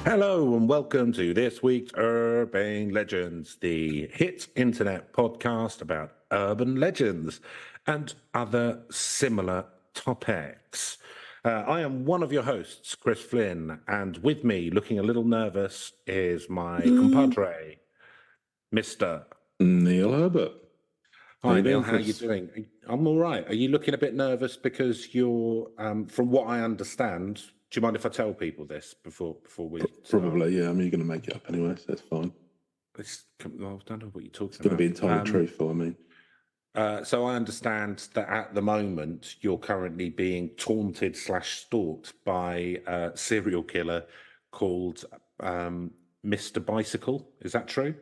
Hello and welcome to this week's Urban Legends, the hit internet podcast about urban legends and other similar topics. I am one of your hosts, Chris Flynn, and with me, looking a little nervous, is my compadre, Mr. Neil Herbert. Hi, Neil. How are you doing? I'm all right. Are you looking a bit nervous because you're, from what I understand, do you mind if I tell people this before we Probably, yeah. I mean, you're going to make it up anyway, so that's fine. I don't know what you're talking about. It's going to be entirely truthful, I mean. So I understand that at the moment you're currently being taunted / stalked by a serial killer called Mr. Bicycle. Is that true?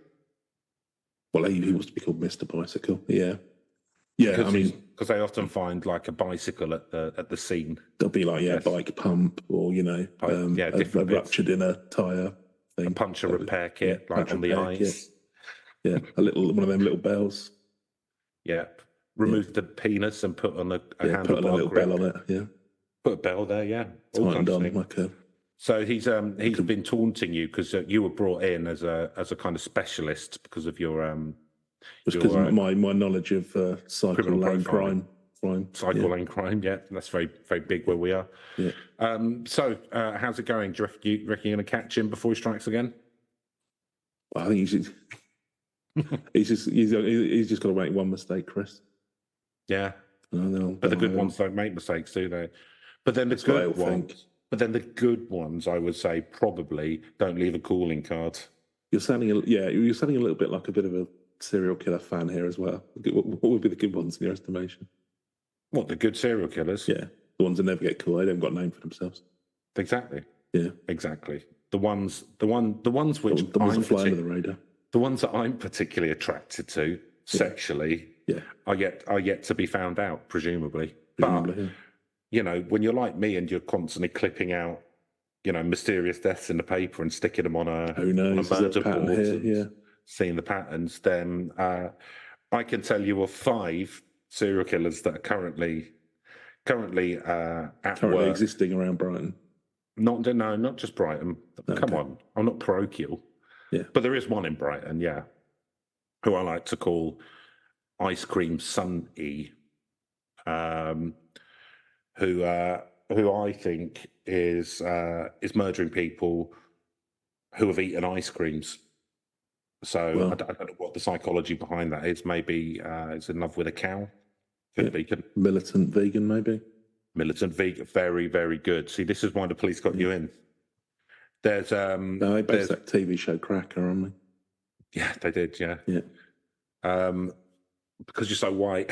Well, he wants to be called Mr. Bicycle, yeah. Yeah, I mean, because they often find like a bicycle at the scene. They'll be like, bike pump, or a ruptured inner tire thing, a puncture repair kit, like on the ice. Yeah, one of them little bells. Yeah, remove the penis and put on a handlebar. Put a little bell on it. Yeah, put a bell there. Yeah, tightened on like a. So he's been taunting you because you were brought in as a kind of specialist because of your because of my knowledge of cycle lane crime. Cycle lane crime, yeah, that's very, very big where we are. Yeah. So how's it going? Do you reckon you're going to catch him before he strikes again? Well, I think he's just got to make one mistake, Chris. Yeah. But the good ones don't make mistakes, do they? But then the good ones, I would say, probably don't leave a calling card. You're sounding a little bit like a bit of a serial killer fan here as well. What would be the good ones in your estimation? What, the good serial killers? Yeah, the ones that never get caught. They haven't got a name for themselves. Exactly. Yeah, exactly. The ones which the ones that fly under the radar. The ones that I'm particularly attracted to sexually. Yeah, are yet to be found out, presumably. But you know, when you're like me and you're constantly clipping out, mysterious deaths in the paper and sticking them on a murder board and seeing the patterns, then I can tell you of 5 serial killers that are currently work. Existing around Brighton. Not just Brighton. Okay. Come on, I'm not parochial. Yeah, but there is one in Brighton, who I like to call Ice Cream Sunny, who I think is murdering people who have eaten ice creams. So I don't know what the psychology behind that is. Maybe it's in love with a cow. Could be. Militant vegan, maybe. Militant vegan, very, very good. See, this is why the police got you in. There's they based that TV show Cracker on me. Yeah, they did. Yeah. Because you're so white.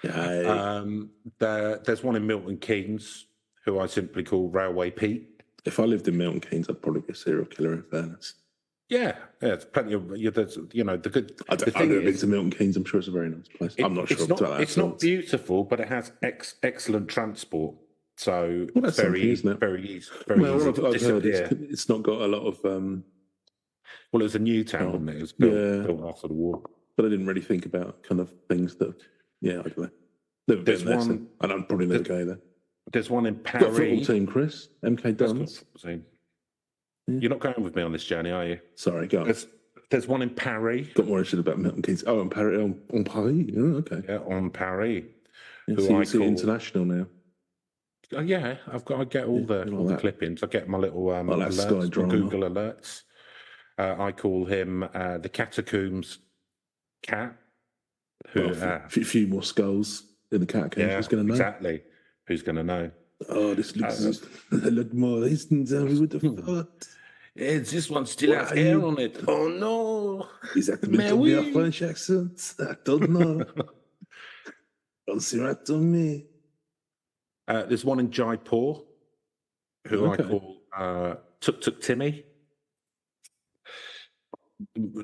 There's one in Milton Keynes who I simply call Railway Pete. If I lived in Milton Keynes, I'd probably be a serial killer, in fairness. Yeah, there's plenty of the good. I've never been to Milton Keynes. I'm sure it's a very nice place. I'm not sure about that. It's not beautiful, but it has excellent transport. So that's very easy to disappear. It's not got a lot of. Well, it was a new town. It was built after the war. But I didn't really think about kind of things that. Yeah, I don't know. Never been there, and I'm probably never go there. There's one in Paris. Got a football team, Chris. MK Dons. You're not going with me on this journey, are you? Sorry, go on. There's one in Paris. Got more interested about Milton Keynes. Oh, in Paris. On Paris. Oh, okay. Yeah, on Paris. I call international now. Oh, yeah, I get all the clippings. I get my little alerts, Google alerts. I call him the Catacombs Cat. A few more skulls in the catacombs. Yeah, who's going to know? Exactly. Who's going to know? Oh, this looks look more. Listen, tell me what the fuck. This one still has hair on it. Oh no! Is that meant to be a French accent? I don't know. Don't see right to me. There's one in Jaipur who I call Tuk Tuk Timmy.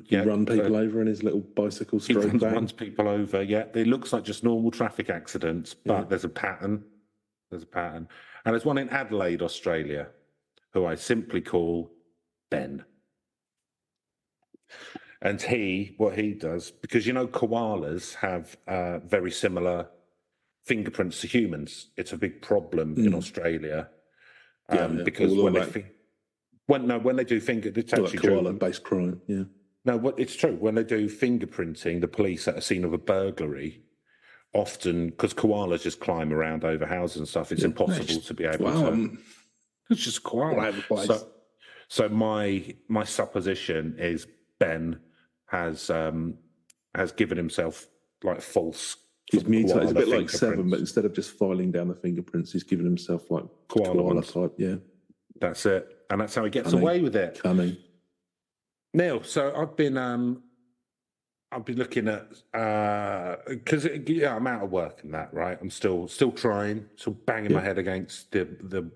Yeah, run people over in his little bicycle stroke van. He runs people over. Yeah, it looks like just normal traffic accidents, but there's a pattern. And there's one in Adelaide, Australia, who I simply call Ben. And what he does, because koalas have very similar fingerprints to humans. It's a big problem in Australia because when they do it's actually Like true. koala-based crime, yeah. No, it's true. When they do fingerprinting, the police at a scene of a burglary, often because koalas just climb around over houses and stuff, it's impossible to be able to. It's just koala. All over the place. So my supposition is Ben has given himself like false. He's mutated. It's a bit like fingerprints. Seven, but instead of just filing down the fingerprints, he's given himself like Koala koala ones. type. Yeah, That's it, and that's how he gets Cunning. away with it. Cunning. Neil, so I've been looking at because I'm out of work and that, right? I'm still trying, still banging my head against the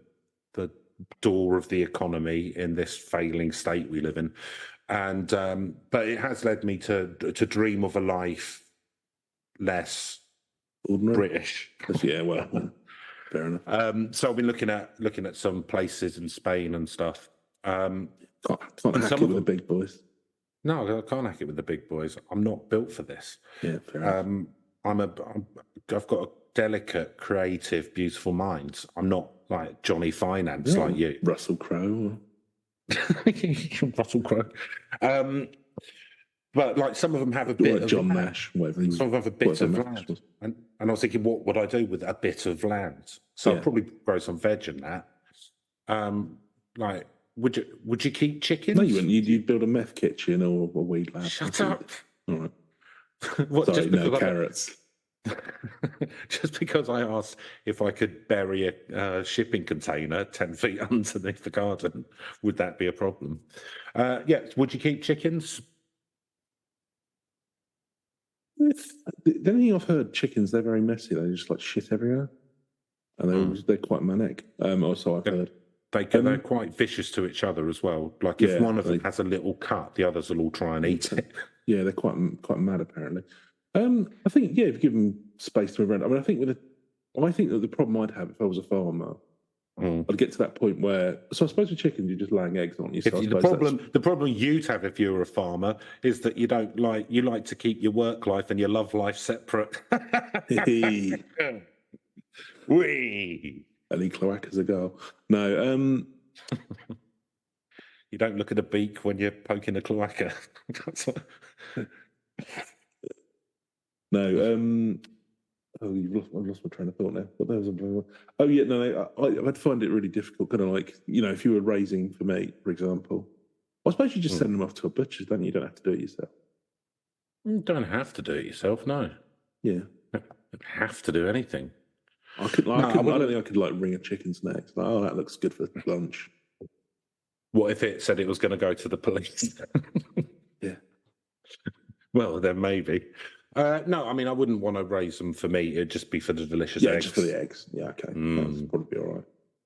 door of the economy in this failing state we live in, and but it has led me to dream of a life less Ordinary. British. Yeah, well, fair enough. So I've been looking at some places in Spain and stuff. Can't hack it with the big boys. No, I can't hack it with the big boys. I'm not built for this. Yeah, fair enough. I've got a delicate, creative, beautiful mind. I'm not like Johnny Finance like you. Russell Crowe. Russell Crowe. But like some of them have a bit of John land. Nash, whatever. Some of them have a bit of land. And I was thinking, what would I do with a bit of land? So I'd probably grow some veg in that. Like, would you keep chickens? No, you wouldn't. You'd build a meth kitchen or a weed lab. Shut up. All right. What, Sorry, no carrots. Just because I asked if I could bury a shipping container 10 feet underneath the garden, would that be a problem? Yeah, would you keep chickens? The only thing I've heard, chickens, they're very messy. They just like shit everywhere. And they're quite manic. Also, I've heard. They're quite vicious to each other as well. Like if one of them has a little cut, the others will all try and eat it. Yeah, they're quite mad apparently. I think if you give them space to move around. I mean, I think that the problem I'd have if I was a farmer, I'd get to that point where. So I suppose with chickens, you're just laying eggs on you. So the problem you'd have if you were a farmer is that you like to keep your work life and your love life separate. Wee. Any cloacas a go? No. You don't look at a beak when you're poking a cloaca. No. I've lost my train of thought now. But there was a. Oh yeah, no. I'd find it really difficult. Kind of like if you were raising for meat, for example. I suppose you just send them off to a butcher's, don't you? You don't have to do it yourself. You don't have to do it yourself, no. Yeah. You don't have to do anything. I don't think I could like wring a chicken's neck. Like, oh, that looks good for lunch. What if it said it was going to go to the police? Yeah. Well, then maybe. No, I mean, I wouldn't want to raise them for meat. It'd just be for the delicious eggs. Just for the eggs. Yeah, okay. That'd probably be all right.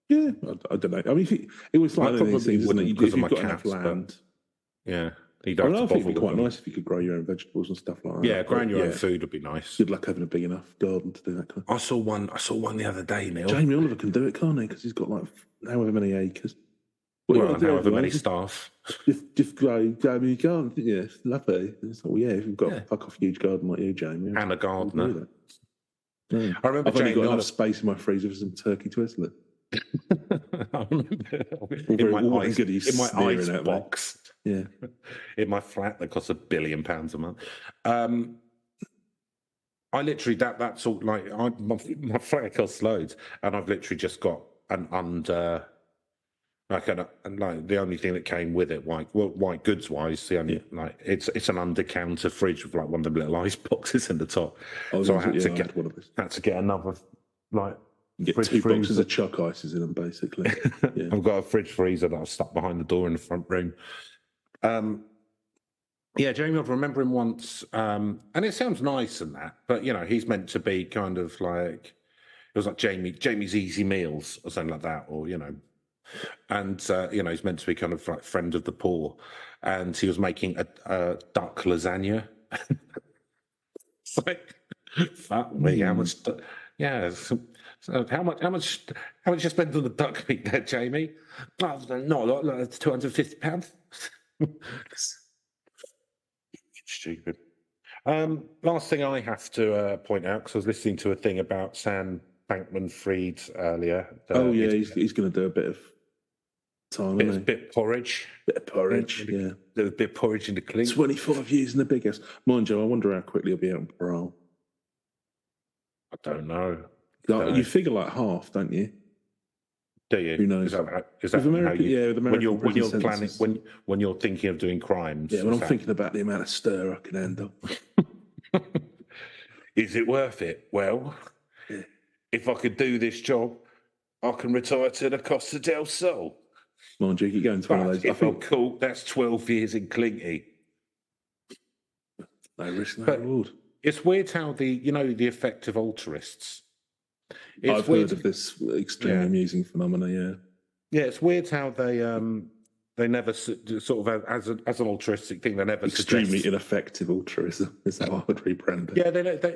Yeah, I don't know. I mean, it was like one of these things, isn't it? If you've got enough land. Yeah. I think it'd be quite nice if you could grow your own vegetables and stuff like that. Yeah, growing your own food would be nice. Good luck having a big enough garden to do that kind of. I saw one the other day, Neil. Jamie Oliver can do it, can't he? Because he's got like however many acres. However many staff. Just grow Jamie garden. Yeah, it's lovely. It's like, if you've got a fuck off huge garden like you, Jamie. And a gardener. Yeah. I remember I've only got enough space in my freezer for some turkey twizzlers. I remember in my ice box. Yeah, in my flat that costs £1 billion a month. I literally that's all like my flat costs loads, and I've literally just got an under like the only thing that came with it, white goods wise, the only it's an under counter fridge with like one of the little ice boxes in the top. So I had to get another like. Get two boxes of chuck ices in them, basically. Yeah. I've got a fridge freezer that I've stuck behind the door in the front room. Jamie, I remember him once, and it sounds nice and that, but he's meant to be kind of like it was like Jamie's Easy Meals or something like that, or and he's meant to be kind of like friend of the poor, and he was making a duck lasagna. It's like, fuck me, how much? Yeah. So how much you spend on the duck meat there, Jamie? Oh, not a lot. Like, it's £250. Stupid. Last thing I have to point out, because I was listening to a thing about Sam Bankman-Fried earlier. He's going to do a bit of time, Bit, isn't it? bit porridge. Bit of porridge, yeah. A bit of porridge in the clink. 25 years in the big house. Mind you, I wonder how quickly he'll be out on parole. I don't know. Like, you figure like half, don't you? Do you? Who knows? Is that With American, how you, with when you're American planning sentences. when you're thinking of doing crimes? Yeah, when I'm thinking about the amount of stir I can handle. Is it worth it? Well, Yeah. if I could do this job, I can retire to the Costa del Sol. Mind you, you go into one of But those. I if I'm think cool, that's 12 years in Clinky. no risk, no But reward. it's weird how the effective altruists. It's I've weird. heard of this extremely amusing phenomena. Yeah, Yeah, it's weird how they never sort of as an altruistic thing. They never extremely suggest. ineffective altruism is how I would rebrand it. Yeah,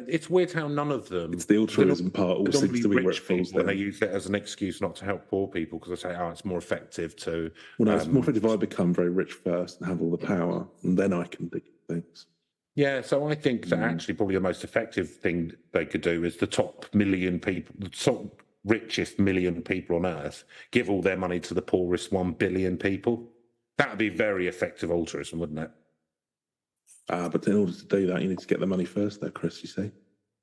it's weird how none of them. It's the altruism part all seems to be where it rich falls people, and they down. use it as an excuse not to help poor people because they say, "Oh, it's more effective to." Well, no, it's more effective if I become very rich first and have all the power, and then I can do things. Yeah, so I think that actually probably the most effective thing they could do is the top million people, the top richest million people on Earth, give all their money to the poorest 1 billion people. That would be very effective altruism, wouldn't it? But in order to do that, you need to get the money first, though, Chris. You see,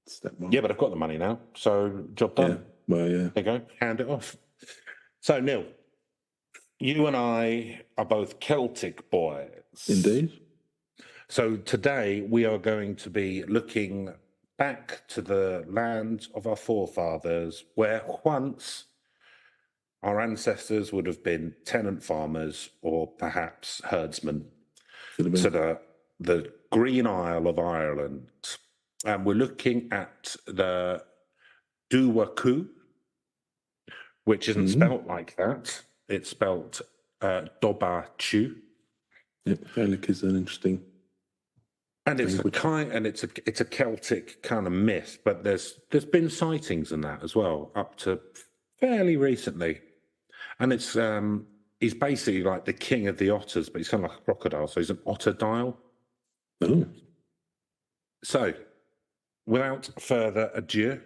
step one. Yeah, but I've got the money now, so job done. Yeah. Well, yeah. There you go, hand it off. So, Neil, you and I are both Celtic boys. Indeed. So today we are going to be looking back to the land of our forefathers, where once our ancestors would have been tenant farmers or perhaps herdsmen. So the Green Isle of Ireland. And we're looking at the Doo-war Coo, which isn't spelt like that. It's spelt Dobhar-Chu. Yeah, Gallic is an interesting. And it's a Celtic kind of myth, but there's been sightings in that as well up to fairly recently, and it's he's basically like the king of the otters, but he's kind of like a crocodile, so he's an otterdile. Oh. So, without further ado,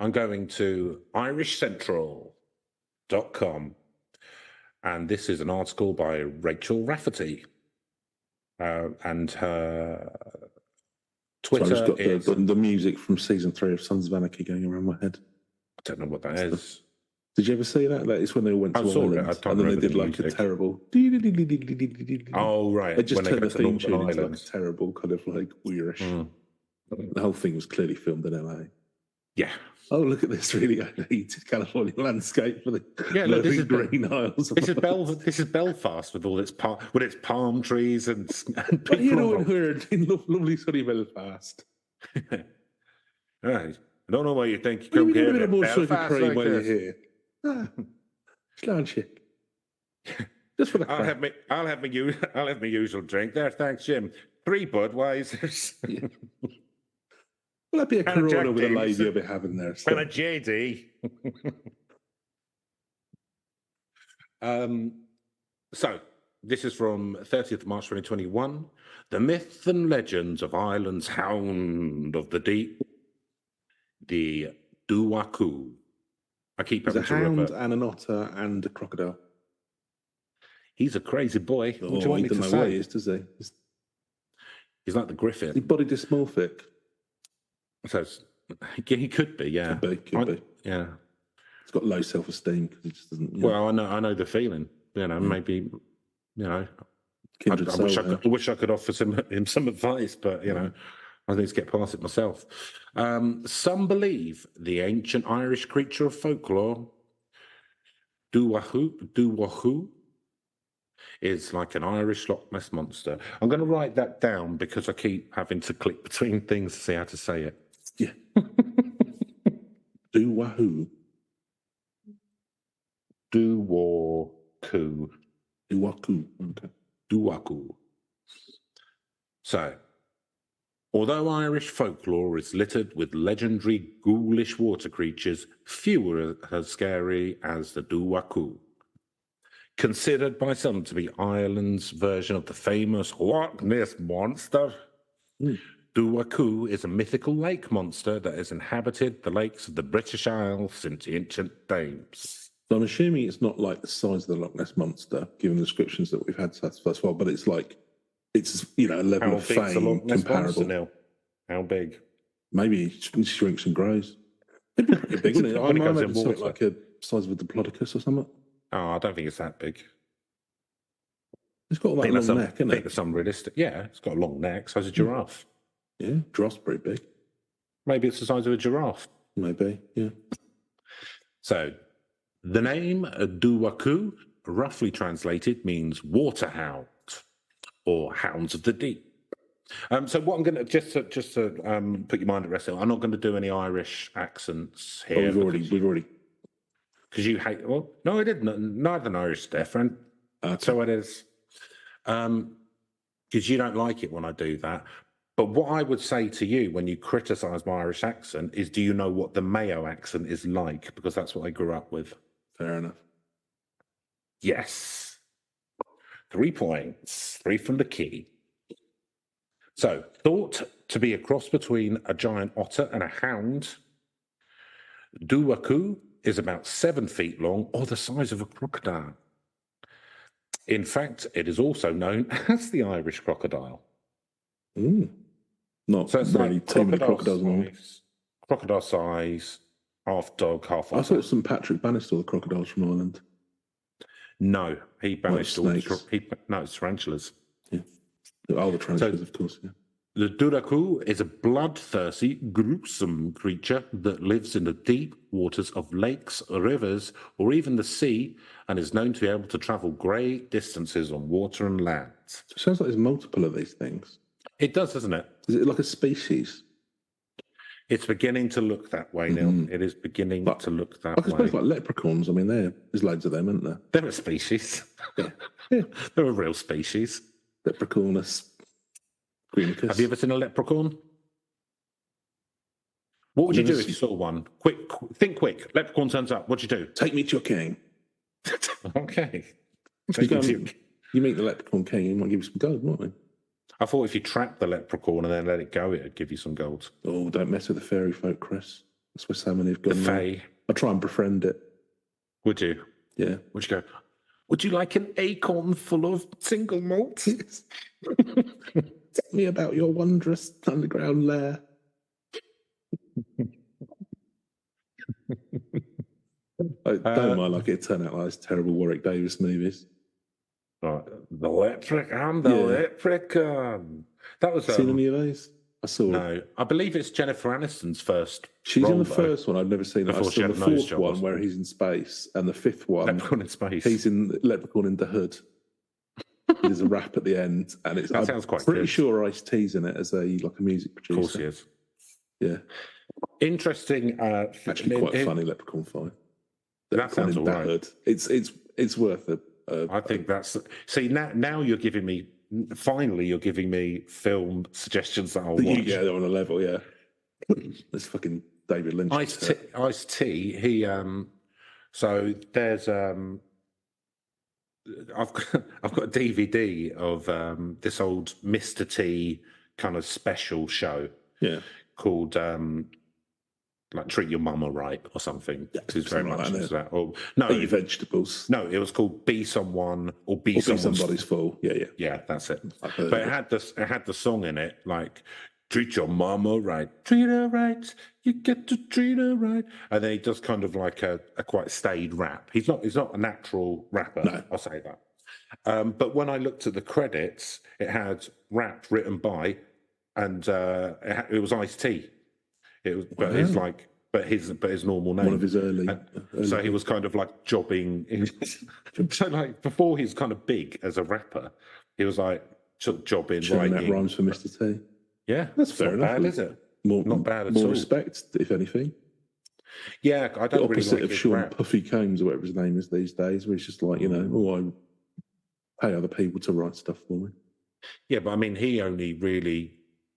I'm going to irishcentral.com, and this is an article by Rachel Rafferty. And her Twitter So I've got is... the music from season 3 of Sons of Anarchy going around my head. I don't know what that is. Did you ever see that? Like, it's when they went to Ireland and then they did like a terrible. Oh, right. They just when turned they the theme tune into like a terrible kind of like weirish. The whole thing was clearly filmed in LA. Yeah. Oh, look at this really overheated California landscape for the Green Isles. This is Belfast with all its palm trees and What are you doing here in lovely sunny Belfast? Right. I don't know why you think you come here to Belfast like while this. You're here. Slanship. Just for the I'll have my usual drink there, thanks, Jim. 3 Budweisers. Yeah. Well, that'd be a Corona with a lady I'll be having there. So. And a JD. So, this is from 30th March 2021. The myths and legends of Ireland's hound of the deep, the Doo-war Coo. I keep having to revert. There's a hound and an otter and a crocodile. He's a crazy boy. What do you want me to say? What he is, does he? He's like the Griffin. Is he body dysmorphic? So he could be, yeah. Could be. Yeah. He's got low self-esteem because he just doesn't. Well, I know the feeling. Maybe, I wish I could offer him some advice, but I need to get past it myself. Some believe the ancient Irish creature of folklore, Doo-war Coo, is like an Irish Loch Ness monster. I'm going to write that down because I keep having to click between things to see how to say it. Yeah. Doo-war Coo. Doo-war Coo. Doo-war Coo. Okay. Doo-war Coo. So, although Irish folklore is littered with legendary ghoulish water creatures, few are as scary as the Doo-war Coo. Considered by some to be Ireland's version of the famous Loch Ness monster, Doo-war Coo is a mythical lake monster that has inhabited the lakes of the British Isles since ancient times. So I'm assuming it's not like the size of the Loch Ness Monster, given the descriptions that we've had so far, but it's like, it's, a level How of big's the fame Loch Ness comparable. Monster now? How big? Maybe it shrinks and grows. It'd be pretty big, wouldn't it? When it I goes in imagine something water. like a size of a diplodocus or something. Oh, I don't think it's that big. It's got that long neck, I isn't think it? that's unrealistic. Yeah, it's got a long neck. So's a giraffe. Yeah, giraffe's pretty big. Maybe it's the size of a giraffe. Maybe, yeah. So, the name Doo-war Coo, roughly translated, means waterhound or hounds of the deep. So what I'm going to just to put your mind at rest, I'm not going to do any Irish accents here. Oh, we've already. Because you hate. Well, no, I didn't. Neither Irish, different. Okay. So it is. Because you don't like it when I do that. But what I would say to you when you criticise my Irish accent is, do you know what the Mayo accent is like? Because that's what I grew up with. Fair enough. Yes. 3 points. 3 from the key. So, thought to be a cross between a giant otter and a hound, Doo-war Coo is about 7 feet long or the size of a crocodile. In fact, it is also known as the Irish crocodile. Not So it's really like too many crocodiles. Crocodile size, half dog, half otter. I thought St. Patrick banished all the crocodiles from Ireland. No, he banished all the snakes. no, it's tarantulas. Yeah. Oh, the tarantulas, of course, yeah. The Doo-war Coo is a bloodthirsty, gruesome creature that lives in the deep waters of lakes, rivers, or even the sea, and is known to be able to travel great distances on water and land. So it sounds like there's multiple of these things. It does, doesn't it? Is it like a species? It's beginning to look that way, Neil. It is beginning to look that way. I suppose like leprechauns. I mean, there's loads of them, isn't there? They're a species. Yeah. They're a real species. Leprechaunus greenicus. Have you ever seen a leprechaun? What would you do if you saw one? Think quick. Leprechaun turns up. What'd you do? Take me to your king. Okay. You meet the leprechaun king, he might give you some gold, won't he? I thought if you trap the leprechaun and then let it go, it'd give you some gold. Oh, don't mess with the fairy folk, Chris. That's where so many have gone. The fae. I try and befriend it. Would you? Yeah. Would you go, would you like an acorn full of single malt? Tell me about your wondrous underground lair. I don't mind like it turn out like those terrible Warwick Davis movies. Right. The leprechaun, the leprechaun. That was seen any of those? I saw. No, I believe it's Jennifer Aniston's first. She's role, in the though. first one. I've never seen it. I saw the fourth one where he's in space, and the fifth one, Leprechaun in space. He's in Leprechaun in the Hood. There's a rap at the end, and it's. That sounds quite pretty good. sure Ice-T's in it as a music producer. Of course he is. Yeah. Interesting. Actually, quite funny Leprechaun fight. That sounds all right. Hood. It's worth it. I think that's. See, now you're giving me. Finally, you're giving me film suggestions that I'll watch. You get on a level, yeah. This fucking David Lynch. Ice-T. He. So there's. I've got a DVD of this old Mr. T kind of special show. Yeah. Called like Treat Your Mama Right or something. Yeah, it's very much into that. Or no, Eat Your Vegetables. No, it was called Be Someone or Be Somebody's Fool. Yeah. Yeah, that's it. But it had the song in it like treat your mama right, treat her right, you get to treat her right. And then he does kind of like a quite staid rap. He's not a natural rapper, no. I'll say that. But when I looked at the credits, it had rap written by, and it was Ice-T. It was, but his normal name. One of his early. So he was kind of like jobbing. So like before he's kind of big as a rapper, he was like jobbing, writing rhymes for Mr. T. Yeah, that's fair enough. Bad, is it? Not bad at all. More respect, if anything. Yeah, I don't really like of Sean Puffy Combs or whatever his name is these days, where he's just like, I pay other people to write stuff for me. Yeah, but I mean, he only really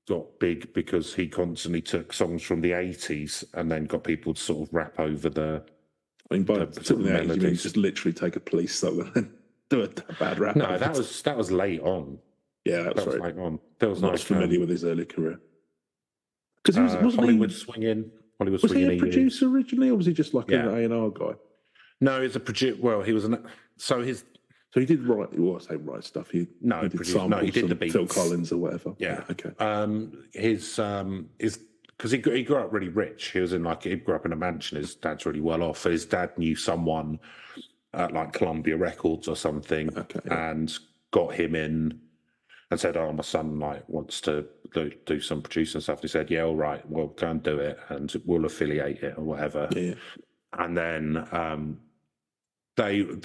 got big because he constantly took songs from the 80s and then got people to sort of rap over the. I mean, by the 80s, you mean just literally take a police song and then do a bad rap. No, that was late on. Yeah, that was late on. That was not familiar with his early career. Because he was Hollywood Swinging. Was he a producer originally, or was he just like an A&R guy? No, he's a producer. Well, he was so his. So he did write. Well, I say write stuff. He did produced, no, he did the beats. Phil Collins or whatever. Yeah. Okay. His because he grew up really rich. He was in he grew up in a mansion. His dad's really well off. His dad knew someone at like Columbia Records or something, and got him in and said, "Oh, my son wants to do some producing stuff." He said, "Yeah, all right. Well, go and do it, and we'll affiliate it or whatever." Yeah. And then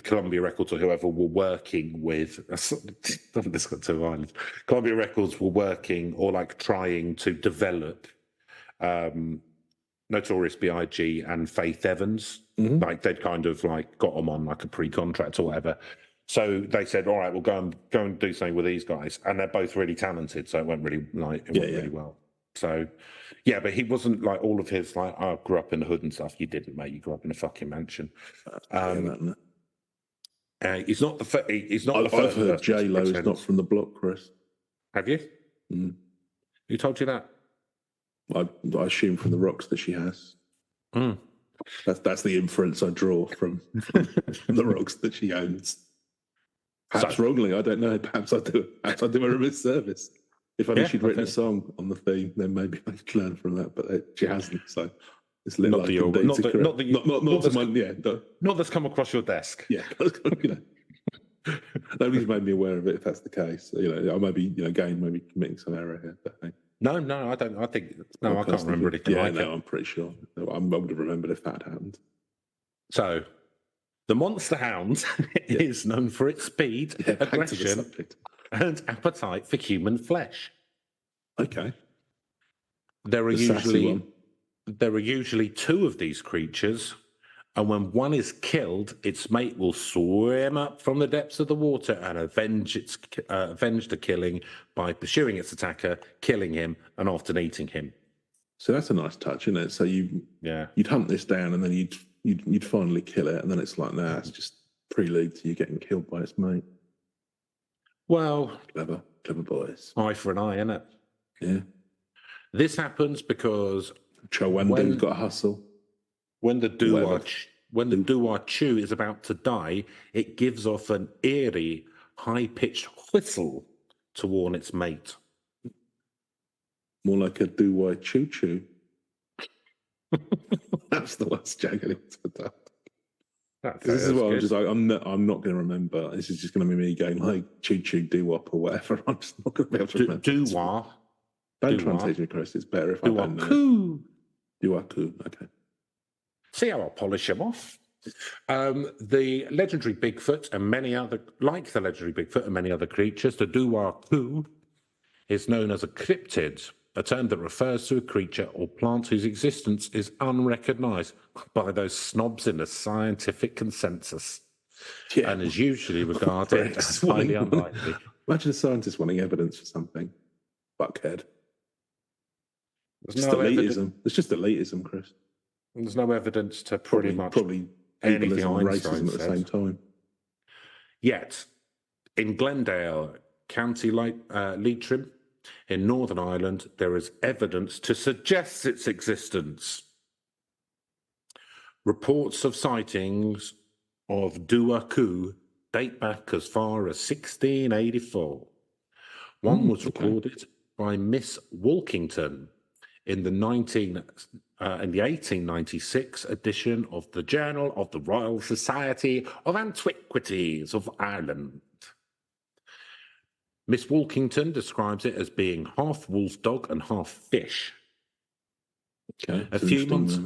Columbia Records or whoever were working with. This got too violent. Columbia Records were working or like trying to develop Notorious B.I.G. and Faith Evans. Mm-hmm. Like they'd kind of like got them on like a pre-contract or whatever. So they said, "All right, we'll go and do something with these guys," and they're both really talented. So it went really really well. So yeah, but he wasn't like all of his like I grew up in the hood and stuff. You didn't, mate. You grew up in a fucking mansion. He's not the he's not. I've heard J-Lo is not from the block, Chris. Have you? Mm. Who told you that? I assume from the rocks that she has. Mm. That's the inference I draw from the rocks that she owns. Perhaps wrongly, I don't know. Perhaps I do her a misservice. If only she'd written a song on the theme, then maybe I could learn from that. But she hasn't, so it's little. Not that's come across your desk. Yeah, nobody's made me aware of it. If that's the case, I may be committing some error here. But hey. No, I don't. I think I can't remember anything like it. I'm pretty sure. I would have remembered if that happened. So, the Monster Hound is known for its speed, aggression, and appetite for human flesh. Okay. There are usually two of these creatures, and when one is killed, its mate will swim up from the depths of the water and avenge the killing by pursuing its attacker, killing him, and often eating him. So that's a nice touch, isn't it? So you'd hunt this down, and then you'd finally kill it, and then it's like, nah, it's just prelude to you getting killed by its mate. Well, clever boys. Eye for an eye, innit? Yeah. This happens because Chowendo's got a hustle. When the Doo-war Coo is about to die, it gives off an eerie, high-pitched whistle to warn its mate. More like a Doo-war choo-choo. That's the worst joke anyone's ever done. This is what I'm not going to remember. This is just going to be me going like choo-choo doo-wop or whatever. I'm just not going to be able to remember. Doo-war. Don't try and teach me, Chris. It's better if I don't know. Doo-war Coo. Okay. See how I polish him off. The legendary Bigfoot and many other creatures, the Doo-war Coo is known as a cryptid, a term that refers to a creature or plant whose existence is unrecognised by those snobs in the scientific consensus, and is usually regarded as highly unlikely. Imagine a scientist wanting evidence for something. Buckhead. It's just elitism. It's just elitism, Chris. There's no evidence to probably anything and racism at the same time. Yet, in Glendale, County Leitrim, in Northern Ireland, there is evidence to suggest its existence. Reports of sightings of Doo-war Coo date back as far as 1684. One was recorded by Miss Walkington in the 1896 edition of the Journal of the Royal Society of Antiquities of Ireland. Miss Walkington describes it as being half wolf dog and half fish. Okay. A few months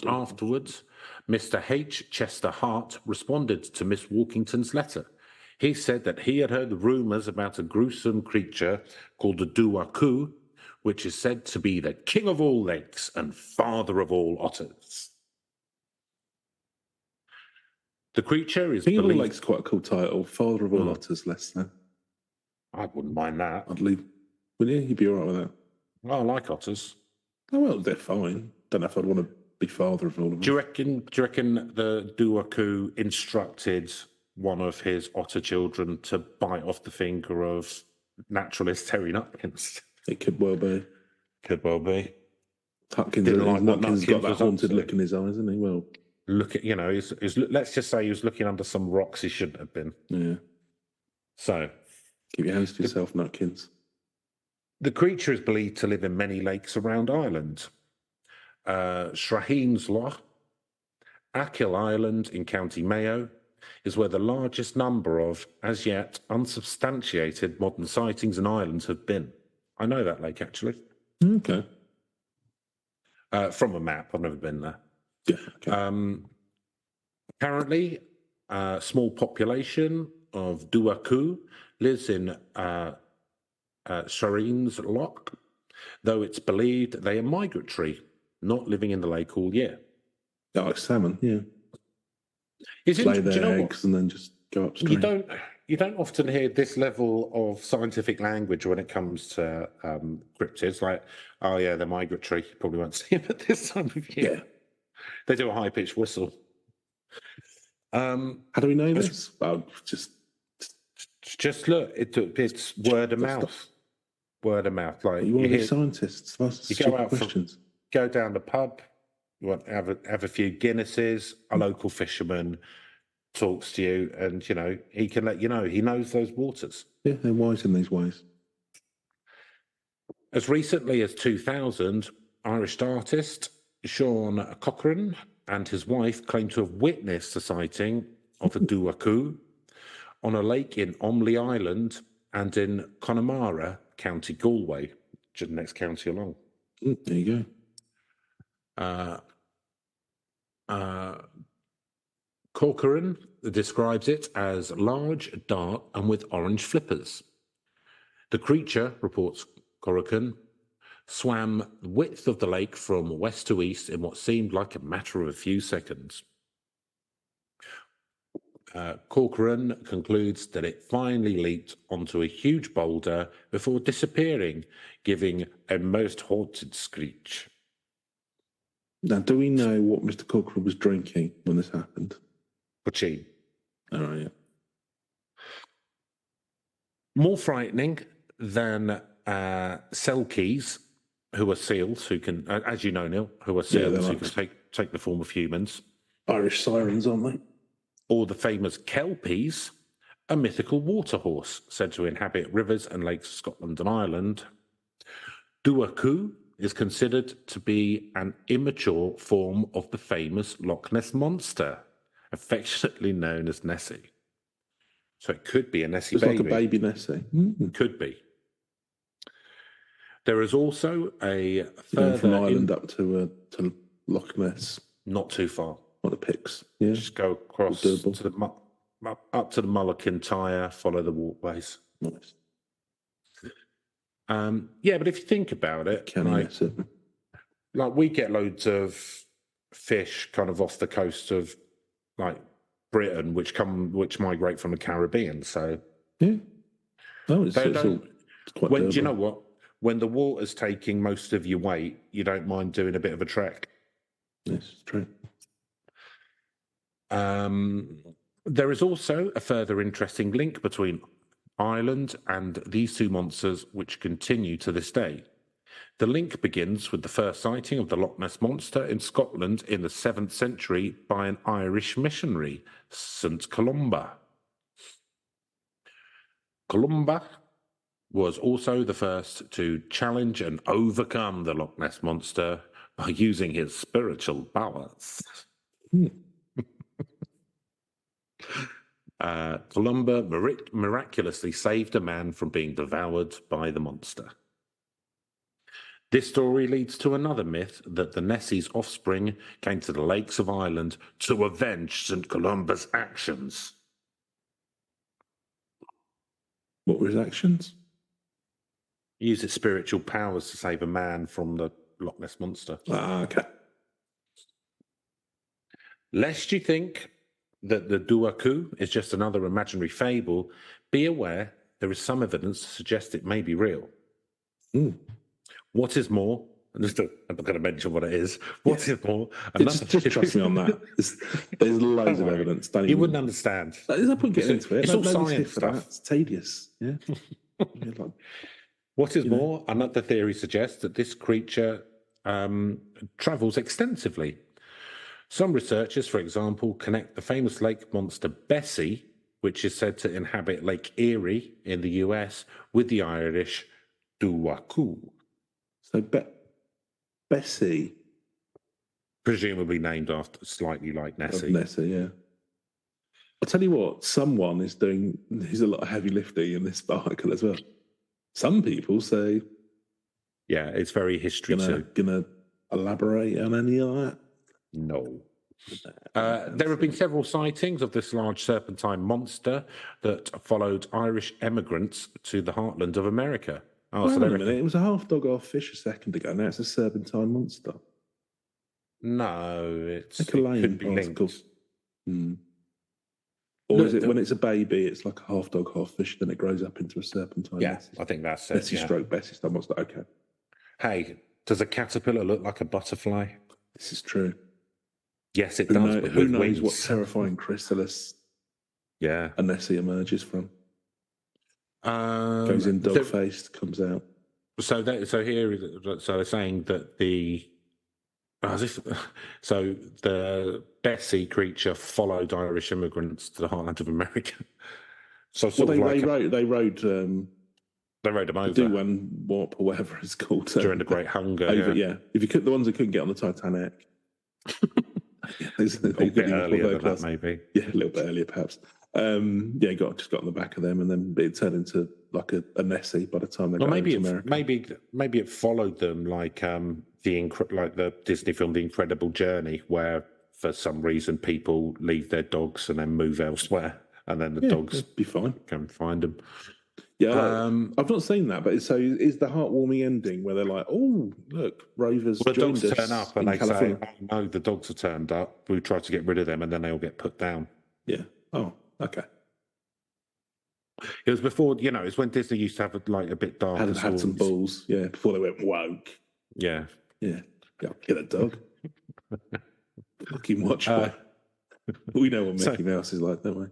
afterwards, Mr. H. Chester Hart responded to Miss Walkington's letter. He said that he had heard rumours about a gruesome creature called the Doo-war Coo, which is said to be the king of all lakes and father of all otters. The creature is King of all lakes, quite a cool title. Father of all otters, less than. I wouldn't mind that. I'd leave. Wouldn't you? You'd be all right with that. Well, I like otters. Oh, well, they're fine. Don't know if I'd want to be father of all of them. Do you reckon the Doo-war Coo instructed one of his otter children to bite off the finger of naturalist Terry Nutkins? It could well be. Could well be. Nutkins got that haunted look in his eyes, isn't he? Well, look at, let's just say he was looking under some rocks he shouldn't have been. Yeah. So, Keep your hands to yourself, Nutkins. the creature is believed to live in many lakes around Ireland. Shraheens Loch, Achill Island in County Mayo, is where the largest number of, as yet, unsubstantiated modern sightings in Ireland have been. I know that lake, actually. Okay. From a map. I've never been there. Yeah. Okay. Apparently, a small population of Doo-war Coo lives in Shraheens Loch, though it's believed they are migratory, not living in the lake all year. Yeah, like salmon, yeah. Is it, Lay do you their know eggs and then just go upstream. You don't often hear this level of scientific language when it comes to cryptids. Like, oh yeah, they're migratory. You probably won't see them at this time of year. Yeah. They do a high pitched whistle. How do we know this? Well, just look. It's word of mouth. Stuff. Word of mouth. Like you want to be scientists? You go out questions. Go down the pub. You want to have a few Guinnesses. A local fisherman talks to you, and he can let you know. He knows those waters. Yeah, they're wise in these ways. As recently as 2000, Irish artist Sean Cochrane and his wife claimed to have witnessed a sighting of a Doo-war Coo on a lake in Omley Island and in Connemara, County Galway, which is the next county along. There you go. Corcoran describes it as large, dark, and with orange flippers. The creature, reports Corcoran, swam the width of the lake from west to east in what seemed like a matter of a few seconds. Corcoran concludes that it finally leaped onto a huge boulder before disappearing, giving a most haunted screech. Now, do we know what Mr. Corcoran was drinking when this happened? Poachine. All right, yeah. More frightening than selkies, who are seals, who can, as you know, Neil, who are seals who can take the form of humans. Irish sirens, aren't they? Or the famous kelpies, a mythical water horse said to inhabit rivers and lakes of Scotland and Ireland. Doo-war Coo is considered to be an immature form of the famous Loch Ness monster, affectionately known as Nessie. So it could be a Nessie baby. It's like a baby Nessie. Could be. There is also a further... from Ireland up to Loch Ness. Not too far. What the Picts, yeah. Just go across to up to the Mullican Tyre, follow the walkways. Nice. Yeah, but if you think about it, like we get loads of fish kind of off the coast of like Britain, which migrate from the Caribbean. So yeah, it's quite. Do you know what? When the water's taking most of your weight, you don't mind doing a bit of a trek. Yes, true. There is also a further interesting link between Ireland and these two monsters, which continue to this day. The link begins with the first sighting of the Loch Ness Monster in Scotland in the 7th century by an Irish missionary, St. Columba. Columba was also the first to challenge and overcome the Loch Ness Monster by using his spiritual powers. Columba miraculously saved a man from being devoured by the monster. This story leads to another myth that the Nessie's offspring came to the lakes of Ireland to avenge St. Columba's actions. What were his actions? He used his spiritual powers to save a man from the Loch Ness Monster. Ah, okay. Lest you think that the Doo-war Coo is just another imaginary fable, be aware there is some evidence to suggest it may be real. What is more, I'm not going to mention what it is. What is more, just trust me on that. There's loads of evidence. You wouldn't understand. There's no point getting into it. It's all science stuff. It's tedious. Yeah. What is more, another theory suggests that this creature travels extensively. Some researchers, for example, connect the famous lake monster Bessie, which is said to inhabit Lake Erie in the US, with the Irish Doo-war Coo. So Bessie. Presumably named after, slightly like Nessie. Nessie, yeah. I'll tell you what, someone is doing, there's a lot of heavy lifting in this article as well. Some people say... Yeah, it's very history too. Gonna elaborate on any of that? No. There have been several sightings of this large serpentine monster that followed Irish emigrants to the heartland of America. Oh, wait a minute, it was a half dog, half fish a second ago. Now it's a serpentine monster. No, it could be linked. Or is it when it's a baby, it's like a half dog, half fish, then it grows up into a serpentine? Yeah, I think that's it. Bessie stroke Bessie style monster. Okay. Hey, does a caterpillar look like a butterfly? This is true. Yes, it does. But who knows what terrifying chrysalis Nessie emerges from? Goes in dog-faced, comes out. So they're saying that the Bessie creature followed Irish immigrants to the heartland of America. So they rode them over. Doo-war Warp or whatever it's called during the Great Hunger. If you could, the ones that couldn't get on the Titanic. A bit earlier than that, maybe. Yeah, a little bit earlier, perhaps. Just got on the back of them, and then it turned into like a Nessie by the time they got to America. Maybe it followed them like the Disney film The Incredible Journey, where for some reason people leave their dogs and then move elsewhere, and then the dogs be fine. Come find them. Yeah, I've not seen that, but so is the heartwarming ending where they're like, "Oh, look, Rovers." Well, the dogs turn up and they California. say, "Oh no, the dogs have turned up. We tried to get rid of them, and then they all get put down." Yeah. Oh, okay. It was before, it's when Disney used to have a bit darker. Had some balls, before they went woke. Yeah. Yeah. Get a dog. Fucking watch. We know what Mickey Mouse is like, don't we?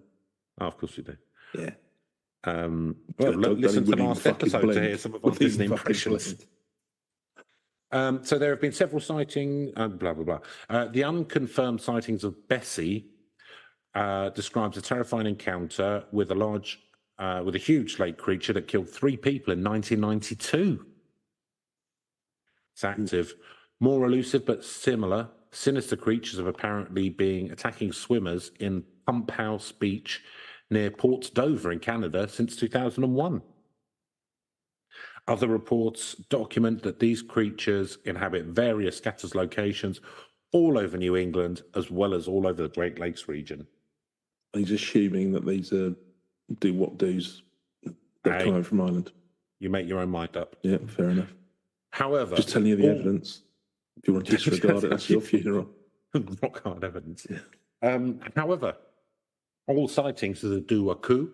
Oh, of course we do. Yeah. Listen to the last episode to hear some of our Disney impressions. So there have been several sightings, blah, blah, blah. The unconfirmed sightings of Bessie describes a terrifying encounter with a huge lake creature that killed 3 people in 1992. It's active. More elusive but similar, sinister creatures have apparently been attacking swimmers in Pump House Beach near Port Dover in Canada since 2001. Other reports document that these creatures inhabit various scattered locations all over New England, as well as all over the Great Lakes region. He's assuming that these are do-what-dos that come over from Ireland. You make your own mind up. Yeah, fair enough. However... Just telling you the evidence. If you want to disregard it, that's your funeral. Rock hard evidence. Yeah. However, all sightings of the Doo-war Coo.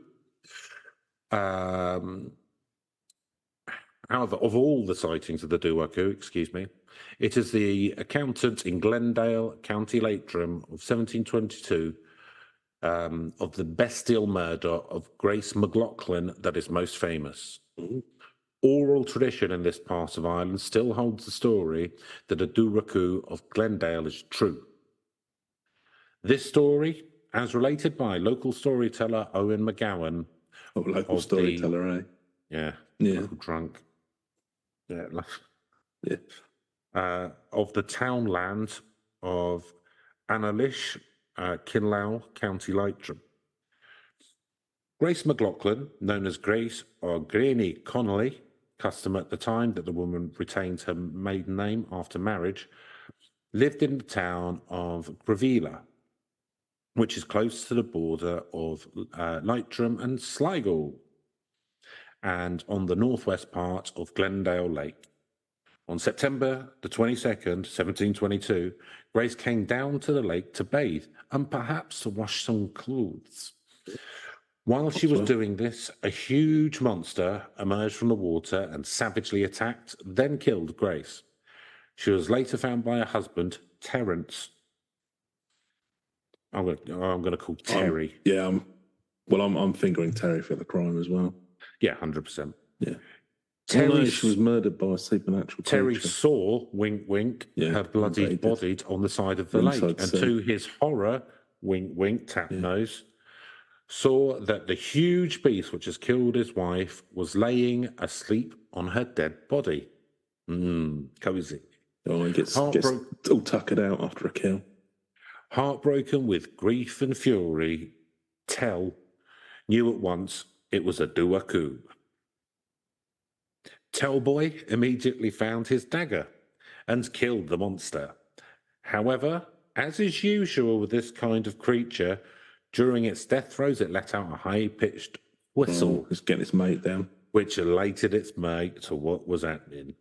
However, of all the sightings of the Doo-war Coo, it is the accountant in Glendale, County Leitrim of 1722 of the bestial murder of Grace McLaughlin that is most famous. Mm-hmm. Oral tradition in this part of Ireland still holds the story that the Doo-war Coo of Glendale is true. This story, as related by local storyteller Owen McGowan. Oh, local storyteller, eh? Yeah. Local drunk. Yeah. Of the townland of Annalish, Kinlow, County Leitrim. Grace McLaughlin, known as Grace or Granny Connolly, custom at the time that the woman retained her maiden name after marriage, lived in the town of Gravila, which is close to the border of Leitrim and Sligo, and on the northwest part of Glendale Lake. On September the 22nd, 1722, Grace came down to the lake to bathe and perhaps to wash some clothes. While she was doing this, a huge monster emerged from the water and savagely attacked, then killed Grace. She was later found by her husband, Terence. I'm going to call Terry. I'm fingering Terry for the crime as well. Yeah, 100%. Yeah. Terry, she was murdered by a supernatural Terry creature. saw, wink, wink, her bloodied body on the side of the lake. And to his horror, wink, wink, tap nose, saw that the huge beast which has killed his wife was laying asleep on her dead body. Cozy. Oh, he gets all tuckered out after a kill. Heartbroken with grief and fury, Tell knew at once it was a Doo-war Coo. Tellboy immediately found his dagger and killed the monster. However, as is usual with this kind of creature, during its death throes it let out a high-pitched whistle. It's getting its mate down. Which alerted its mate to what was happening.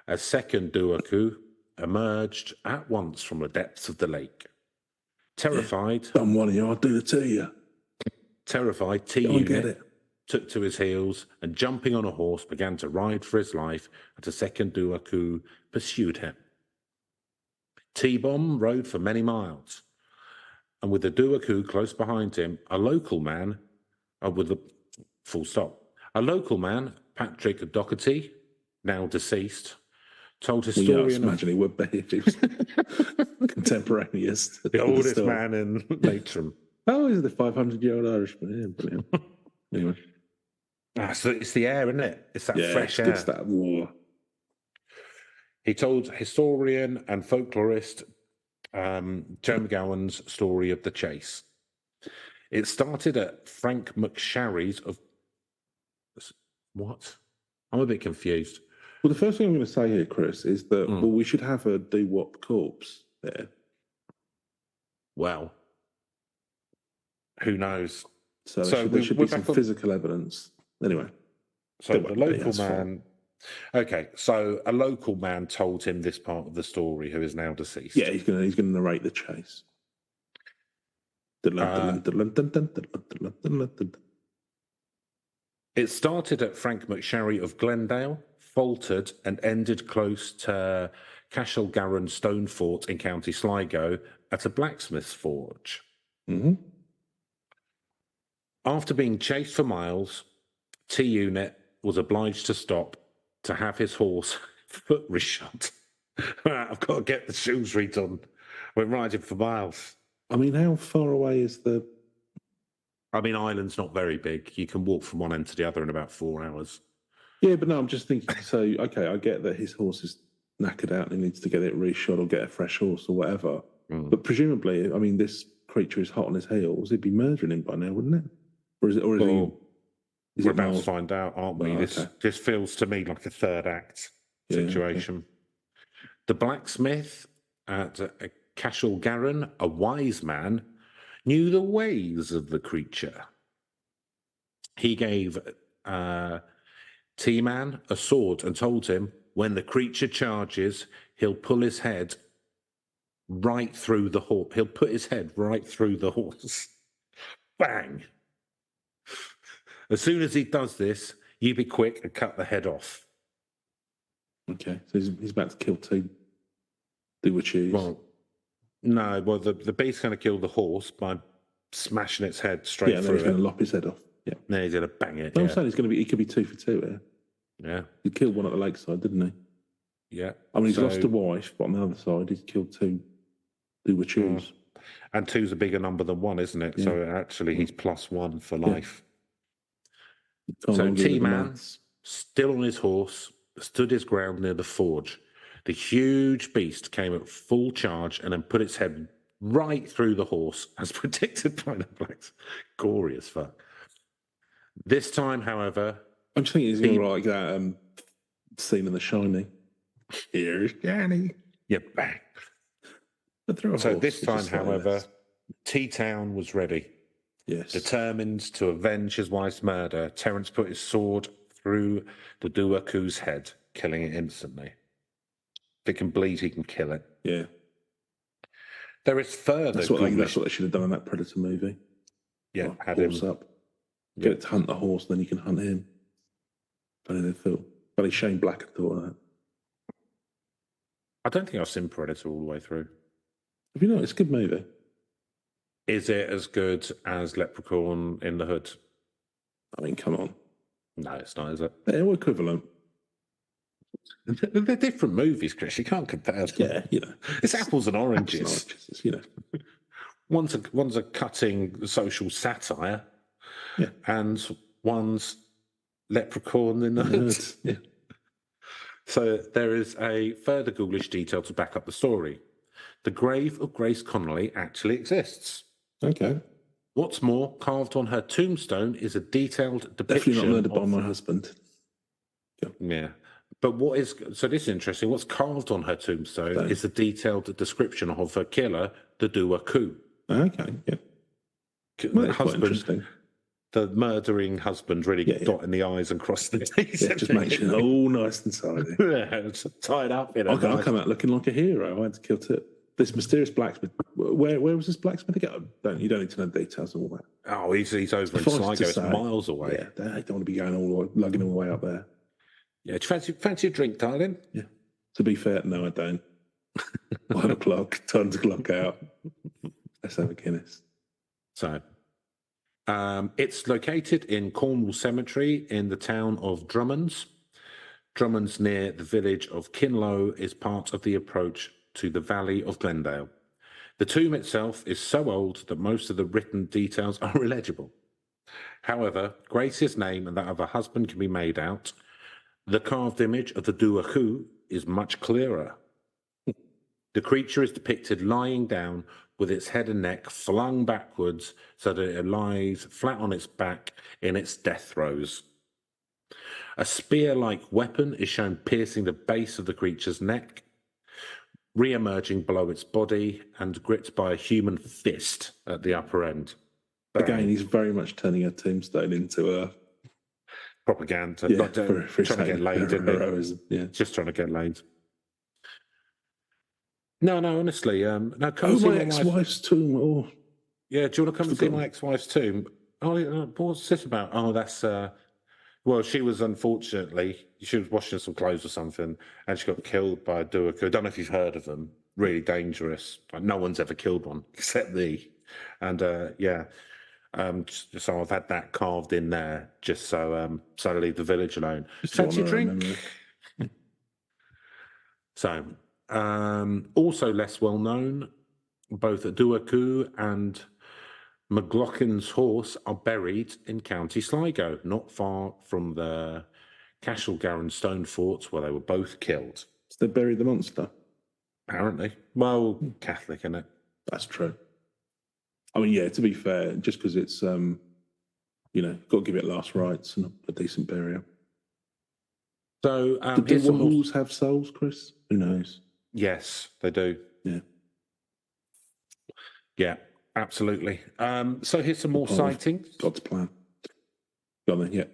A second Doo-war Coo emerged at once from the depths of the lake. Terrified... Done one of you, I'll do it to you. Terrified, T-Unit took to his heels and, jumping on a horse, began to ride for his life as a second Doo-war Coo pursued him. T-Bomb rode for many miles, and with the Doo-war Coo close behind him, a local man, a local man, Patrick Doherty, now deceased, told historian... I imagine he would be if he was contemporaneous. The oldest man in Leitrim. Oh, he's the 500-year-old Irishman. Yeah, brilliant. Anyway. So it's the air, isn't it? It's that fresh air. It's that war. He told historian and folklorist Joe McGowan's story of the chase. It started at Frank McSharry's of... What? I'm a bit confused. Well, the first thing I'm going to say here, Chris, is that we should have a Doo-war corpse there. Well, who knows? So there should be some physical evidence. Anyway. So the local man... Okay, so a local man told him this part of the story, who is now deceased. Yeah, he's going to narrate the chase. It started at Frank McSharry of Glendale, faltered and ended close to Cashel-Garran Stone Fort in County Sligo at a blacksmith's forge. After being chased for miles, T-Unit was obliged to stop to have his horse foot reshod. I've got to get the shoes redone. We're riding for miles. I mean, how far away is the... I mean, Ireland's not very big. You can walk from one end to the other in about 4 hours. Yeah, but no, I'm just thinking, so, okay, I get that his horse is knackered out and he needs to get it reshod or get a fresh horse or whatever. But presumably, I mean, this creature is hot on his heels. He'd be murdering him by now, wouldn't it? Or is it... We're about to find out, aren't we? This feels to me like a third act situation. Okay. The blacksmith at Cashel-Garran, a wise man, knew the ways of the creature. He gave T-Man a sword and told him, when the creature charges, he'll pull his head right through the horse. He'll put his head right through the horse. Bang! As soon as he does this, you be quick and cut the head off. Okay, so he's about to kill two Doo-war Choos. Well, no, the beast's going to kill the horse by smashing its head straight through it. Yeah, he's going to lop his head off. Yeah, then he's going to bang it. No, I'm saying he could be 2 for 2 here. Yeah, he killed one at the lakeside, didn't he? Yeah. I mean, he's lost a wife, but on the other side, he's killed 2 Doo-war Choos. And 2's a bigger number than 1, isn't it? Yeah. So actually, he's +1 for life. So T-Man, still on his horse, stood his ground near the forge. The huge beast came at full charge and then put its head right through the horse, as predicted by the blacks. Gory as fuck. This time, however... I'm just thinking he's going to like that scene in The Shining. Here's Danny. Yeah, bang. So this time, however, T-Town was ready. Yes. Determined to avenge his wife's murder, Terence put his sword through the Doo-war Coo's head, killing it instantly. If it can bleed, he can kill it. Yeah. There is further... That's what they should have done in that Predator movie. Yeah, like, had horse him up. Get it to hunt the horse, then you can hunt him. Funny Shane Black had thought of that. I don't think I've seen Predator all the way through. Have you not? It's a good movie. Is it as good as Leprechaun in the Hood? I mean, come on. No, it's not, is it? They're equivalent. They're different movies, Chris. You can't compare them. Yeah, you know. It's apples and oranges. Apples and oranges, you know. One's a cutting social satire, Yeah. and one's Leprechaun in the Hood. Yeah. So there is a further ghoulish detail to back up the story. The grave of Grace Connolly actually exists. Okay. What's more, carved on her tombstone is a detailed depiction. Definitely not murdered by my husband. Yeah. But this is interesting. What's carved on her tombstone is a detailed description of her killer, the Doo-war Coo. Okay, yeah. Well, the husband, interesting. The murdering husband really dotting the I's and crossing the T's. Yeah, just make sure all nice and tidy. Yeah, it's tied up. I'll come out looking like a hero. I had to kill this mysterious blacksmith. Where was this blacksmith again? You don't need to know the details of all that. Oh, he's over in Sligo. It's miles away. Yeah, they don't want to be going lugging all the way up there. Yeah, do you fancy a drink, darling? Yeah. To be fair, no, I don't. 1 o'clock, time to clock out. Let's have a Guinness. So, it's located in Cornwall Cemetery in the town of Drummonds. Drummonds, near the village of Kinlow, is part of the approach to the Valley of Glendale. The tomb itself is so old that most of the written details are illegible. However, Grace's name and that of her husband can be made out. The carved image of the Doo-war Coo is much clearer. The creature is depicted lying down with its head and neck flung backwards so that it lies flat on its back in its death throes. A spear-like weapon is shown piercing the base of the creature's neck, re-emerging below its body and gripped by a human fist at the upper end. Again, he's very much turning a tombstone into a propaganda. Yeah, trying to get laid, isn't it? Yeah. Just trying to get laid. No, honestly. No, come my ex-wife's tomb. Oh. Yeah, do you want to come and see my ex-wife's tomb? Oh, what's this about? Oh, that's... well, she was she was washing some clothes or something, and she got killed by a Doo-war Coo. I don't know if you've heard of them. Really dangerous. Like, no one's ever killed one except me. And so I've had that carved in there just so I leave the village alone. Fancy a drink? So, also less well known, both Doo-war Coo and McLaughlin's horse are buried in County Sligo, not far from the Cashel-Garran stone forts where they were both killed. So they buried the monster? Apparently. Well, Catholic, isn't it? That's true. I mean, yeah, to be fair, just because it's, got to give it last rites and a decent burial. So, do wolves have souls, Chris? Who knows? Yes, they do. Yeah. Yeah, absolutely. So here's some more sightings. God's plan. Go on then, yeah.